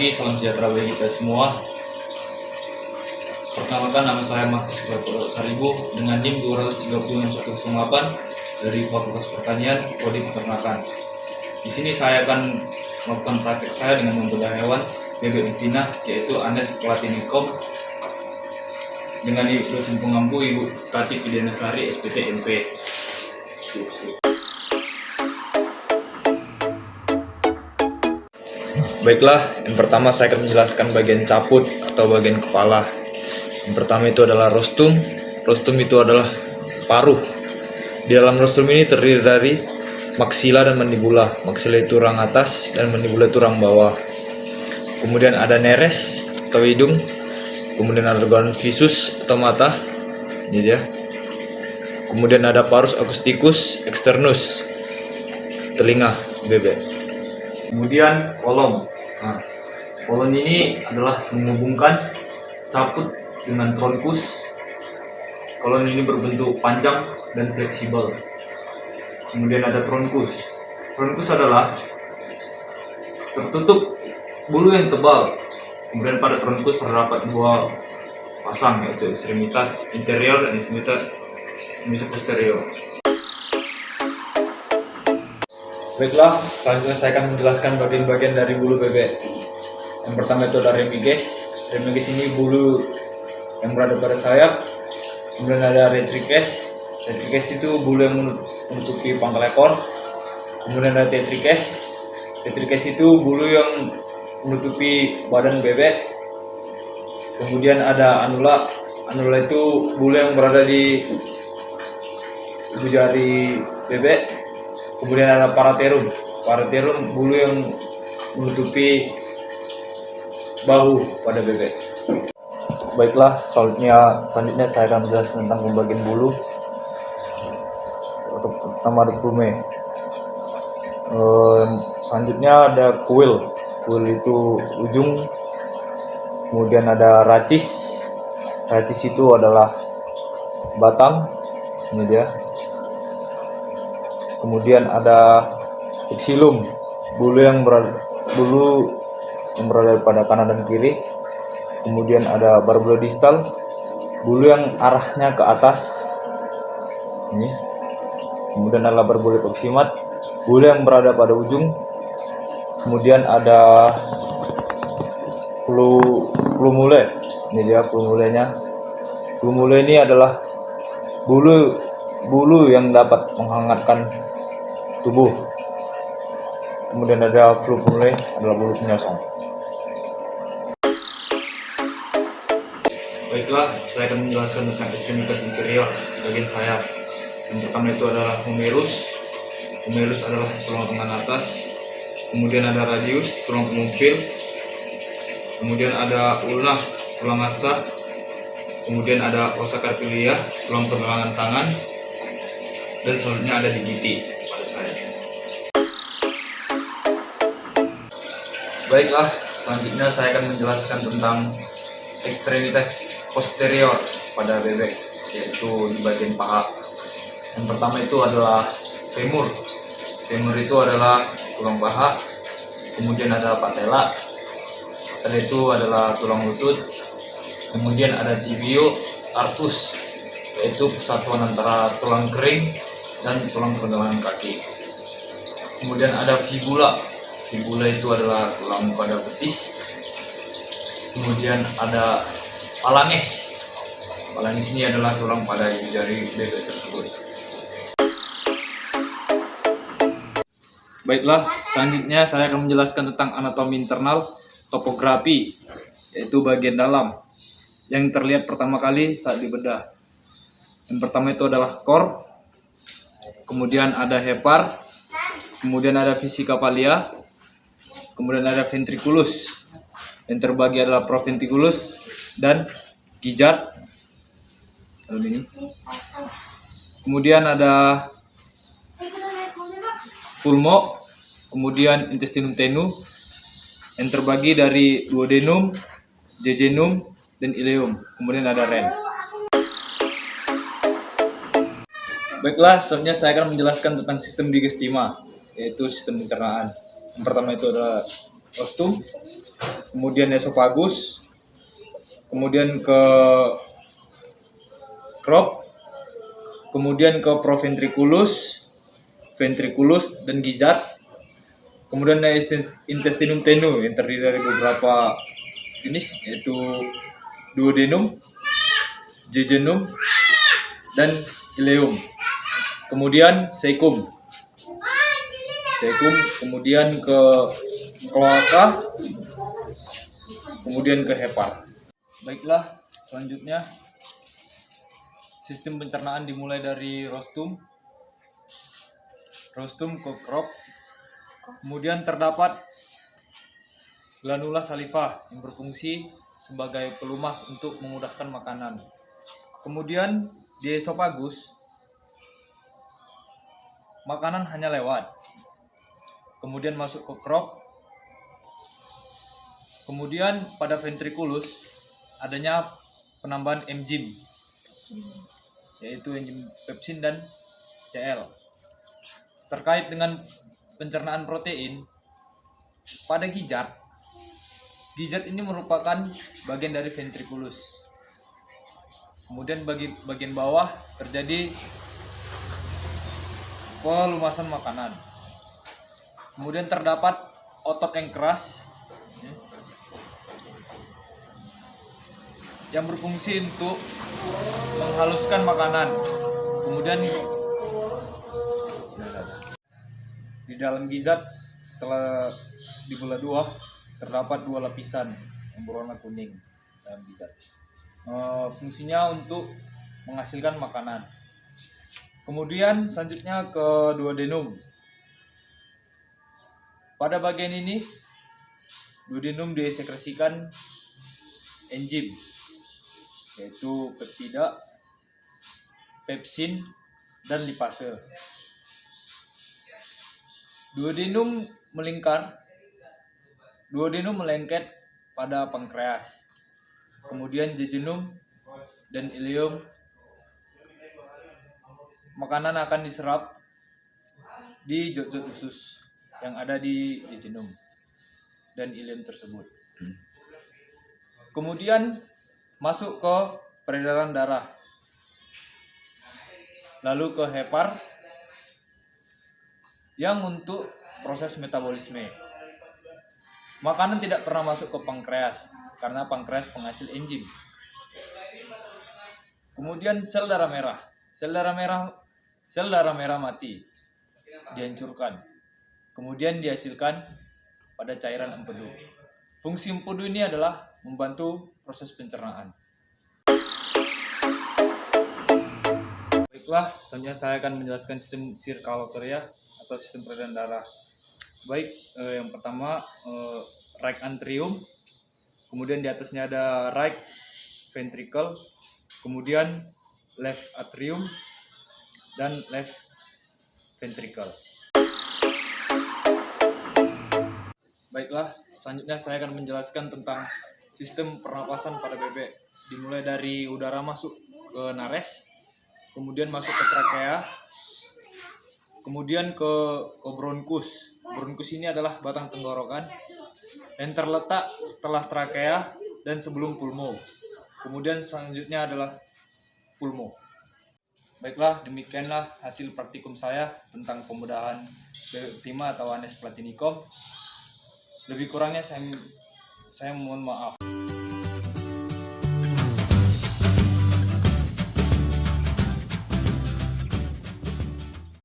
pagi, salam sejahtera bagi kita semua. Perkenalkan, nama saya Markus Bertolo Saribu dengan NIM 236.108 dari Fakultas Pertanian, Prodi Peternakan. Di sini saya akan melakukan praktek saya dengan membedah hewan bebek betina, yaitu Anes Platinicum dengan dosen pengampu Ibu Tati Pidenasari SPT MP. Baiklah, yang pertama saya akan menjelaskan bagian caput atau bagian kepala. Yang pertama itu adalah rostum. Rostum itu adalah paruh. Di dalam rostum ini terdiri dari maksila dan mandibula. Maksila itu rang atas dan mandibula itu rang bawah. Kemudian ada neres atau hidung. Kemudian ada organ visus atau mata. Ini dia. Kemudian ada parus acousticus externus, telinga bebek. Kemudian kolom. Nah, kolom ini adalah menghubungkan caput dengan trunkus. Kolom ini berbentuk panjang dan fleksibel. Kemudian ada trunkus. Trunkus adalah tertutup bulu yang tebal. Kemudian pada trunkus terdapat dua pasang, yaitu ekstremitas interior dan ekstremitas posterior. Baiklah, selanjutnya saya akan menjelaskan bagian-bagian dari bulu bebek. Yang pertama itu ada remiges. Remiges ini bulu yang berada pada sayap. Kemudian ada retriges. Retriges itu bulu yang menutupi pangkal ekor. Kemudian ada tetriges. Tetriges itu bulu yang menutupi badan bebek. Kemudian ada anula. Anula itu bulu yang berada di ibu jari bebek. Kemudian ada paraterum. Paraterum bulu yang menutupi bahu pada bebek. Baiklah, selanjutnya saya akan menjelaskan tentang pembagian bulu. Untuk pertama ada plume. Selanjutnya ada kuil. Kuil itu ujung. Kemudian ada racis. Racis itu adalah batang. Ini dia. Kemudian ada xilum, bulu yang berada pada kanan dan kiri. Kemudian ada barbula distal, bulu yang arahnya ke atas. Ini. Kemudian ada barbula proximat, bulu yang berada pada ujung. Kemudian ada plumule. Ini dia plumulenya. Plumule ini adalah bulu yang dapat menghangatkan tubuh. Kemudian ada flupule, adalah bulu penyosong. Baiklah, saya akan menjelaskan tentang ekstremitas interior bagian sayap. Yang pertama itu adalah humerus. Humerus adalah tulang lengan atas. Kemudian ada radius, tulang pengumpil. Kemudian ada ulna, tulang asta. Kemudian ada ossa carpilia, tulang pergelangan tangan. Dan selanjutnya ada digiti pada sayap. Baiklah, selanjutnya saya akan menjelaskan tentang ekstremitas posterior pada bebek, yaitu di bagian paha. Yang pertama itu adalah femur. Femur itu adalah tulang paha. Kemudian ada patella. Patella itu adalah tulang lutut. Kemudian ada tibio artus, yaitu persatuan antara tulang kering dan tulang pergelangan kaki. Kemudian ada fibula. Fibula itu adalah tulang pada betis. Kemudian ada phalanges. Phalanges ini adalah tulang pada ibu jari bebek tersebut. Baiklah, selanjutnya saya akan menjelaskan tentang anatomi internal, topografi, yaitu bagian dalam yang terlihat pertama kali saat dibedah. Yang pertama itu adalah kor. Kemudian ada hepar, kemudian ada vesica valia, kemudian ada ventriculus. Yang terbagi adalah proventriculus dan gizzard. Ini. Kemudian ada pulmo, kemudian intestinum tenue, yang terbagi dari duodenum, jejunum, dan ileum. Kemudian ada ren. Baiklah, selanjutnya saya akan menjelaskan tentang sistem digestima, yaitu sistem pencernaan. Yang pertama itu adalah rostum. kemudian esofagus, kemudian ke crop, kemudian ke proventriculus, ventriculus dan gizzard, kemudian ada intestinum tenue yang terdiri dari beberapa jenis, yaitu duodenum, jejunum, dan ileum. Kemudian cecum, kemudian ke kloaka, kemudian ke hepar. Baiklah, selanjutnya sistem pencernaan dimulai dari rostrum ke crop, kemudian terdapat glanula saliva yang berfungsi sebagai pelumas untuk memudahkan makanan. Kemudian di esofagus, makanan hanya lewat, kemudian masuk ke crop, kemudian pada ventriculus adanya penambahan enzim, yaitu enzim pepsin dan Cl. Terkait dengan pencernaan protein, pada gizzard ini merupakan bagian dari ventriculus. Kemudian bagian bawah terjadi pelumasan makanan. Kemudian terdapat otot yang keras yang berfungsi untuk menghaluskan makanan. Kemudian di dalam gizzard, setelah dibelah dua, terdapat dua lapisan yang berwarna kuning dalam gizzard. Fungsinya untuk menghasilkan makanan. Kemudian selanjutnya ke duodenum. Pada bagian ini, duodenum disekresikan enzim, yaitu peptida, pepsin, dan lipase. Duodenum melengket pada pankreas. Kemudian jejunum dan ileum, makanan akan diserap di zat-zat usus yang ada di jejunum dan ileum tersebut. Kemudian masuk ke peredaran darah, lalu ke hepar yang untuk proses metabolisme. Makanan tidak pernah masuk ke pankreas karena pankreas penghasil enzim. Kemudian sel darah merah mati, dihancurkan, kemudian dihasilkan pada cairan empedu. Fungsi empedu ini adalah membantu proses pencernaan. Baiklah, selanjutnya saya akan menjelaskan sistem sirkulatoria atau sistem peredaran darah. Baik, yang pertama right atrium, kemudian di atasnya ada right ventricle, kemudian left atrium dan left ventricle. Baiklah, selanjutnya saya akan menjelaskan tentang sistem pernapasan pada bebek. Dimulai dari udara masuk ke nares, kemudian masuk ke trakea, kemudian ke bronkus. Bronkus ini adalah batang tenggorokan yang terletak setelah trakea dan sebelum pulmo. Kemudian selanjutnya adalah pulmo. Baiklah, demikianlah hasil praktikum saya tentang pembedahan bebek betina atau Anes platinicum. Lebih kurangnya saya mohon maaf.